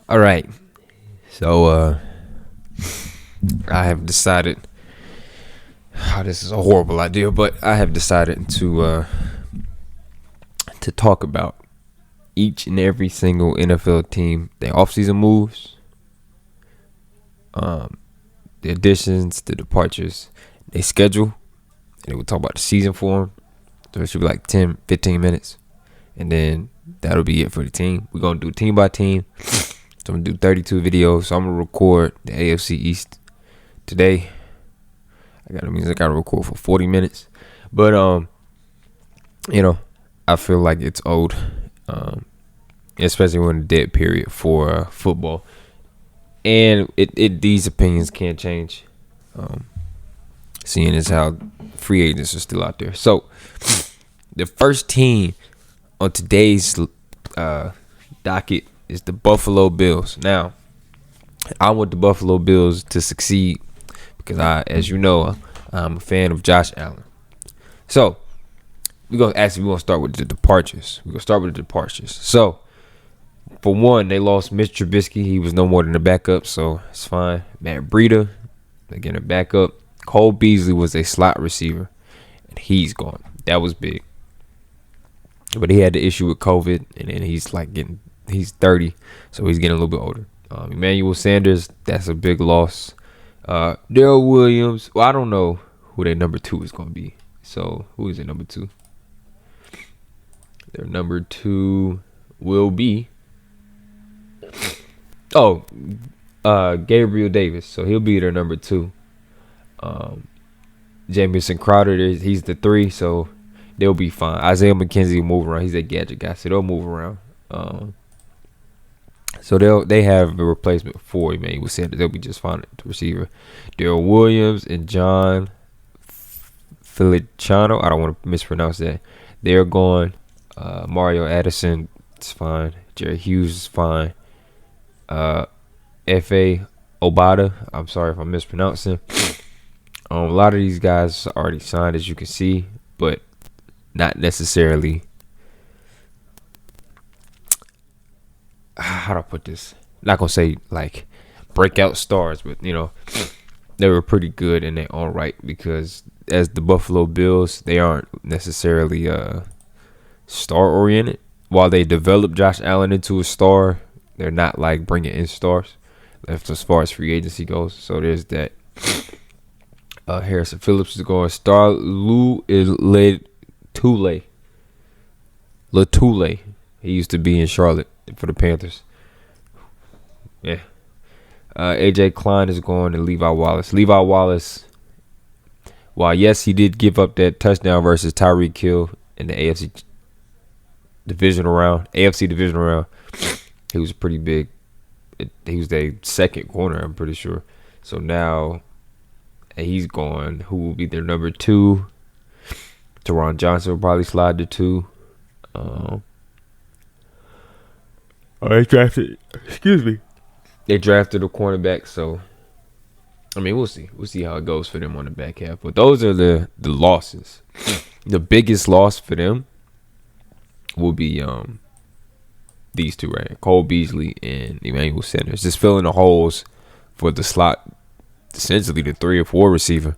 All right, so I have decided. This is a horrible idea, but I have decided to talk about each and every single NFL team, their offseason moves, the additions, the departures, their schedule, and we'll talk about the season for them. So it should be like 10, 15 minutes, and then that'll be it for the team. We're gonna do team by team. So I'm gonna do 32 videos. So I'm gonna record the AFC East today. I gotta record for 40 minutes. But I feel like it's old. Especially when the dead period for football. And these opinions can't change. Seeing as how free agents are still out there. So the first team on today's docket is the Buffalo Bills. Now, I want the Buffalo Bills to succeed because as you know, I'm a fan of Josh Allen. So, we're going to start with the departures. So, for one, they lost Mitch Trubisky. He was no more than a backup, so it's fine. Matt Breida, again, a backup. Cole Beasley was a slot receiver, and he's gone. That was big. But he had the issue with COVID, and then he's 30, so he's getting a little bit older. Emmanuel Sanders, that's a big loss. Darrell Williams, well, I don't know who their number 2 is going to be. So, who is their number 2? Their number 2 will be Gabriel Davis. So, he'll be their number 2. Jamison Crowder, he's the 3, so they'll be fine. Isaiah McKenzie will move around. He's a gadget guy, so they'll move around. So they have a replacement for Emmanuel Sanders. They'll be just fine at the receiver. Darrell Williams and John Feliciano, I don't want to mispronounce that. They're going. Mario Addison is fine. Jerry Hughes is fine. F.A. Obada, I'm sorry if I'm mispronouncing. A lot of these guys already signed, as you can see, but not necessarily. How do I put this? Not gonna say like breakout stars, but they were pretty good in their own right, because as the Buffalo Bills, they aren't necessarily star oriented. While they developed Josh Allen into a star, they're not like bringing in stars as far as free agency goes. So there's that. Harrison Phillips is going. Star Lotulelei. He used to be in Charlotte for the Panthers. Yeah. AJ Klein is going to Levi Wallace. Levi Wallace, while yes, he did give up that touchdown versus Tyreek Hill in the AFC divisional round, he was pretty big. He was their second corner, I'm pretty sure. So now he's gone. Who will be their number 2? Teron Johnson will probably slide to 2. They drafted a cornerback, so we'll see. We'll see how it goes for them on the back half. But those are the losses. The biggest loss for them will be these two right here, Cole Beasley and Emmanuel Sanders. Just filling the holes for the slot, essentially the 3 or 4 receiver.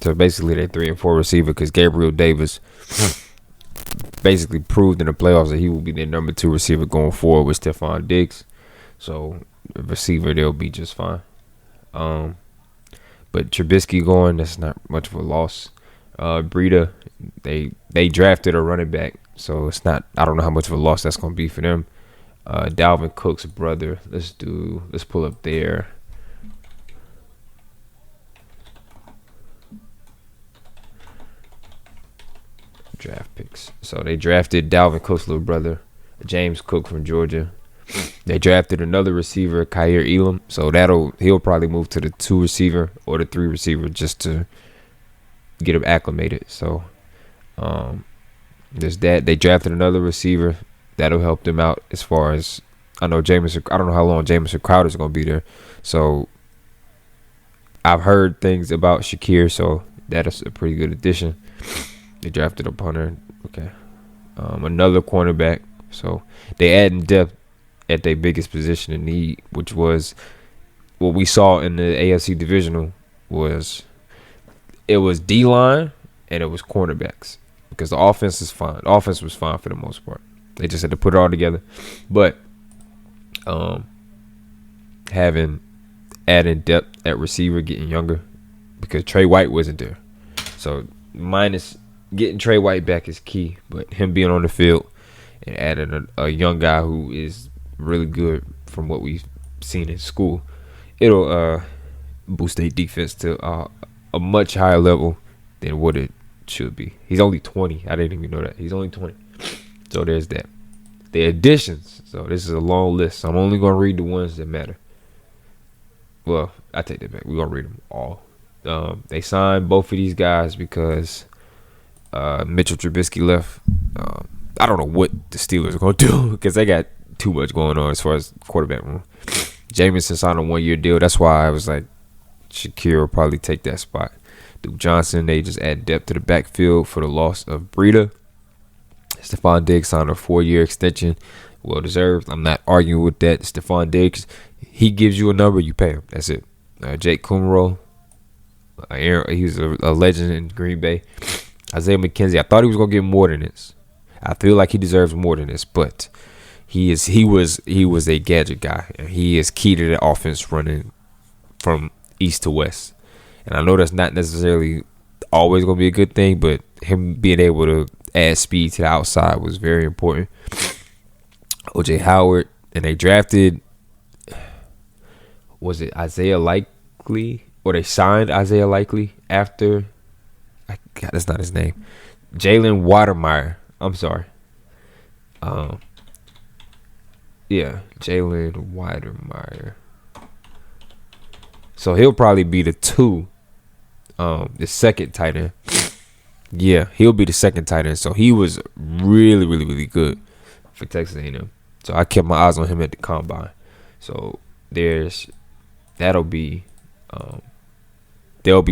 So basically they're 3 and 4 receiver, because Gabriel Davis basically proved in the playoffs that he will be their number 2 receiver going forward with Stephon Diggs. So the receiver, they'll be just fine. But Trubisky going, that's not much of a loss. Breida, they drafted a running back, so it's not. I don't know how much of a loss that's going to be for them. Dalvin Cook's brother. Let's pull up their draft picks. So they drafted Dalvin Cook's little brother, James Cook from Georgia. They drafted another receiver, Khair Elam. So he'll probably move to the 2 receiver or the 3 receiver just to get him acclimated. So There's that. They drafted another receiver that'll help them out as far as I know. I don't know how long Jamison Crowder's going to be there. So I've heard things about Shakir, so that is a pretty good addition. They drafted a punter. Okay. Another cornerback. So they add in depth at their biggest position in need, which was what we saw in the AFC divisional was D-line and it was cornerbacks. Because the offense is fine. The offense was fine for the most part. They just had to put it all together. But adding depth at receiver, getting younger, because Trey White wasn't there. So minus getting Trey White back is key. But him being on the field and adding a young guy who is really good from what we've seen in school, it'll boost their defense to a much higher level than what it should be. He's only 20. I didn't even know that. He's only 20. So there's that. The additions. So this is a long list. So I'm only going to read the ones that matter. Well, I take that back. We're going to read them all. They signed both of these guys because Mitchell Trubisky left. I don't know what the Steelers are going to do because they got too much going on as far as quarterback room. Jameson signed a 1-year deal. That's why I was like, Shakir will probably take that spot. Duke Johnson, they just add depth to the backfield for the loss of Breida. Stephon Diggs signed a 4-year extension. Well deserved. I'm not arguing with that. Stephon Diggs, he gives you a number, you pay him. That's it. Jake Kumro, he's a legend in Green Bay. Isaiah McKenzie, I thought he was going to get more than this. I feel like he deserves more than this, but he was a gadget guy. And he is key to the offense running from east to west. And I know that's not necessarily always going to be a good thing, but him being able to add speed to the outside was very important. O.J. Howard, and they drafted, was it Isaiah Likely? Or they signed Isaiah Likely after, God, that's not his name. Jalen Watermeyer. I'm sorry. Yeah, Jalen Watermeyer. So he'll probably be the 2. The second tight end. Yeah, he'll be the second tight end. So he was really, really, really good for Texas A&M. So I kept my eyes on him at the combine. So they'll be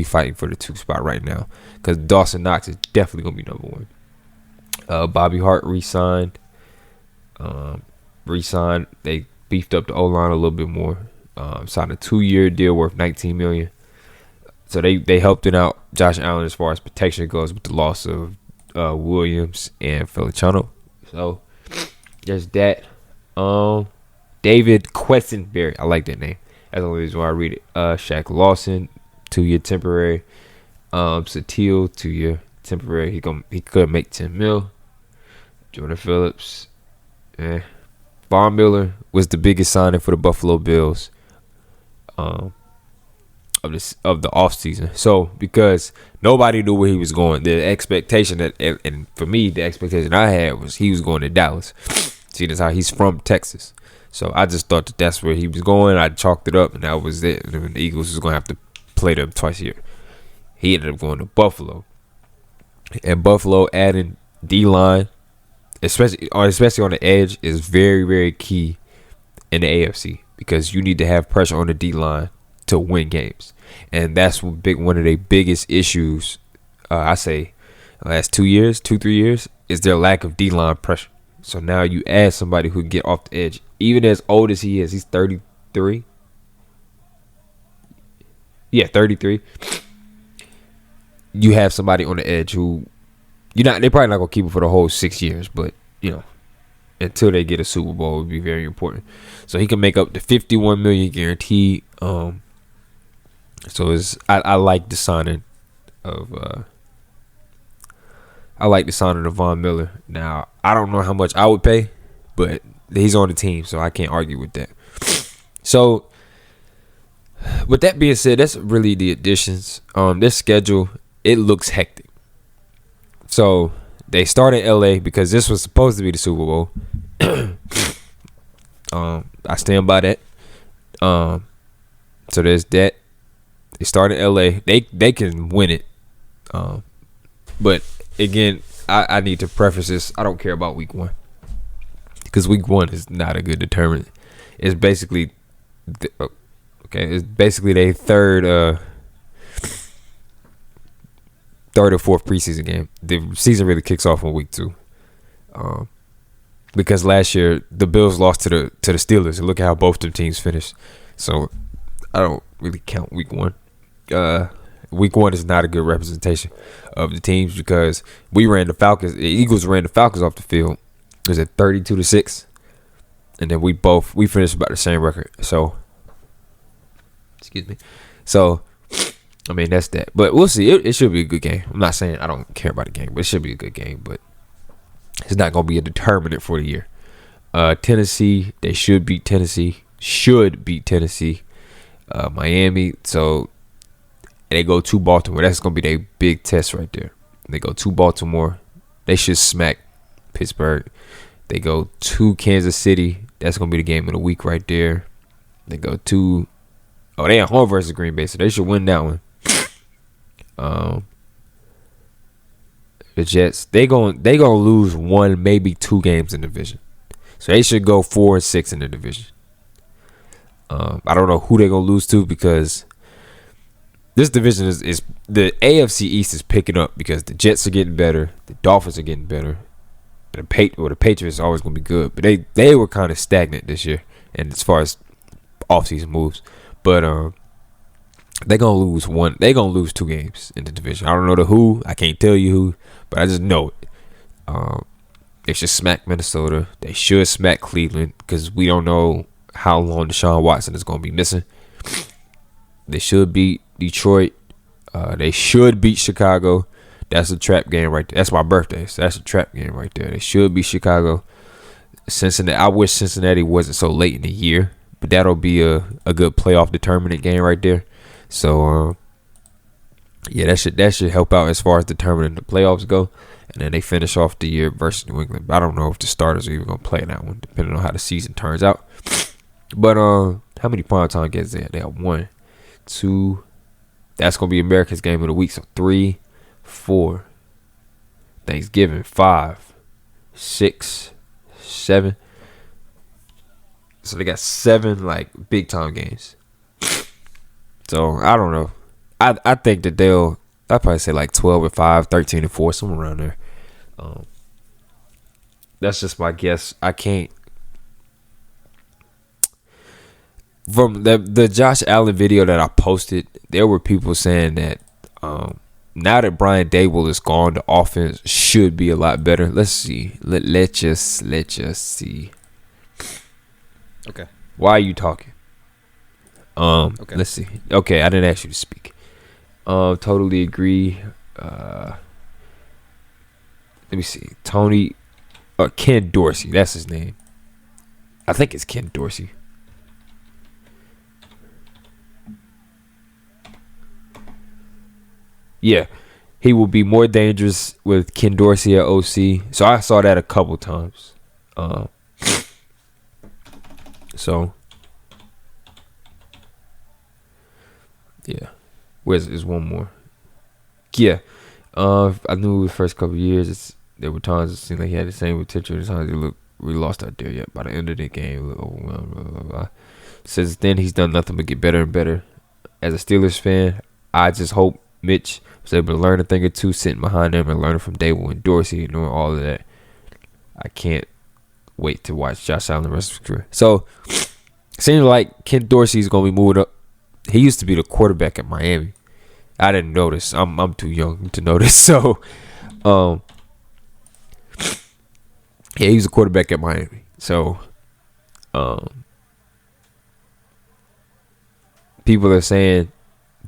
fighting for the 2 spot right now because Dawson Knox is definitely gonna be number 1. Bobby Hart re-signed. They beefed up the O-line a little bit more. Signed a 2-year deal worth $19 million. So they helped it out, Josh Allen, as far as protection goes with the loss of Williams and Feliciano. So there's that. David Quessenberry, I like that name. That's the only reason why I read it. Shaq Lawson, 2-year temporary. Satil, 2-year temporary. He could make $10 million. Jordan Phillips, Von Miller was the biggest signing for the Buffalo Bills. Of the offseason. So because nobody knew where he was going, the expectation and for me, the expectation I had was he was going to Dallas. See, that's how he's from Texas. So I just thought that's where he was going. I chalked it up, and that was it. And the Eagles was going to have to play them twice a year. He ended up going to Buffalo. And Buffalo adding D-line, especially on the edge, is very, very key in the AFC because you need to have pressure on the D-line to win games. And that's one of their biggest issues, I say, last 2 years, 3 years, is their lack of D-line pressure. So now you add somebody who can get off the edge. Even as old as he is, he's 33. Yeah, 33. You have somebody on the edge who they're probably not gonna keep him for the whole 6 years, but until they get a Super Bowl, it would be very important. So he can make up to $51 million guaranteed. So I like the signing of Von Miller. Now I don't know how much I would pay, but he's on the team, so I can't argue with that. So with that being said, that's really the additions. This schedule, it looks hectic. So they start in LA because this was supposed to be the Super Bowl. I stand by that. So there's that. They start in LA. They can win it. But again, I need to preface this. I don't care about week 1 because week 1 is not a good determinant. It's basically their third or fourth preseason game. The season really kicks off on week 2. Because last year the Bills lost to the Steelers, and look at how both them teams finished. So I don't really count week 1. Week 1 is not a good representation of the teams because we ran the Falcons. The Eagles ran the Falcons off the field. It was at 32-6, and then we finished about the same record. So, excuse me. So, I mean that's that. But we'll see. It should be a good game. I'm not saying I don't care about the game, but it should be a good game. But it's not going to be a determinant for the year. Tennessee, they should beat Tennessee. Miami, so they go to Baltimore. That's going to be their big test right there. They go to Baltimore. They should smack Pittsburgh. They go to Kansas City. That's going to be the game of the week right there. They go to... they at home versus Green Bay, so they should win that one. The Jets, they gonna lose 1, maybe 2 games in the division. So they should go 4-6 in the division. I don't know who they're gonna lose to because this division is the AFC East is picking up because the Jets are getting better, the Dolphins are getting better. The Patriots are always gonna be good, but they were kind of stagnant this year, and as far as offseason moves, but they're gonna lose 1. They're gonna lose 2 games in the division. I don't know who. I can't tell you who, but I just know it. They should smack Minnesota. They should smack Cleveland because we don't know how long Deshaun Watson is gonna be missing. They should beat Detroit. They should beat Chicago. That's a trap game right there. That's my birthday, so that's a trap game right there. They should beat Chicago. Cincinnati. I wish Cincinnati wasn't so late in the year, but that'll be a good playoff determinant game right there. So, that should help out as far as determining the playoffs go. And then they finish off the year versus New England. But I don't know if the starters are even going to play in that one, depending on how the season turns out. But how many primetime games they have? They have 1, 2. That's going to be America's game of the week. So 3, 4. Thanksgiving, 5, 6, 7. So they got 7 big time games. So I don't know. I think that I'd probably say 12-5, 13-4, somewhere around there. That's just my guess. I can't. From the Josh Allen video that I posted, there were people saying that now that Brian Daboll is gone, the offense should be a lot better. Let's see. Let's just see. Okay. Why are you talking? Okay. Let's see. Okay, I didn't ask you to speak. Totally agree. Let me see. Ken Dorsey. That's his name. I think it's Ken Dorsey. Yeah, he will be more dangerous with Ken Dorsey at OC. So I saw that a couple times. So yeah, there's one more. Yeah, I knew the first couple of years there were times it seemed like he had the same potential. There's times we lost out there yet. By the end of the game, we looked overwhelmed. Blah, blah, blah. Since then, he's done nothing but get better and better. As a Steelers fan, I just hope Mitch was able to learn a thing or two sitting behind them and learning from Daboll and Dorsey and doing all of that. I can't wait to watch Josh Allen the rest of his career. So, seems like Ken Dorsey is going to be moving up. He used to be the quarterback at Miami. I didn't notice. I'm too young to notice. So, yeah, he was a quarterback at Miami. So, people are saying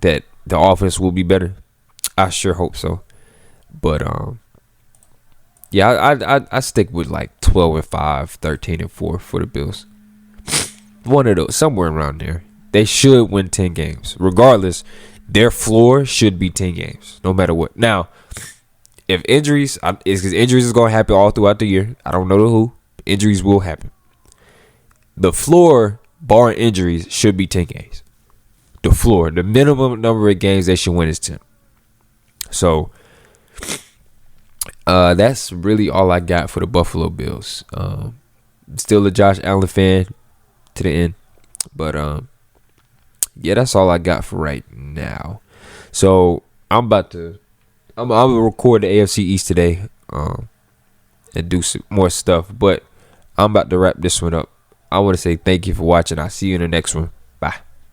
that the offense will be better. I sure hope so. But yeah, I stick with 12-5, 13-4 for the Bills. One of those, somewhere around there. They should win 10 games. Regardless, their floor should be 10 games, no matter what. Now, if injuries, because injuries is going to happen all throughout the year. I don't know who. Injuries will happen. The floor, barring injuries, should be 10 games. The floor, the minimum number of games they should win is 10. So, That's really all I got for the Buffalo Bills. Still a Josh Allen fan to the end, but yeah, that's all I got for right now. So I'm gonna record the AFC East today, and do some more stuff. But I'm about to wrap this one up. I want to say thank you for watching. I'll see you in the next one.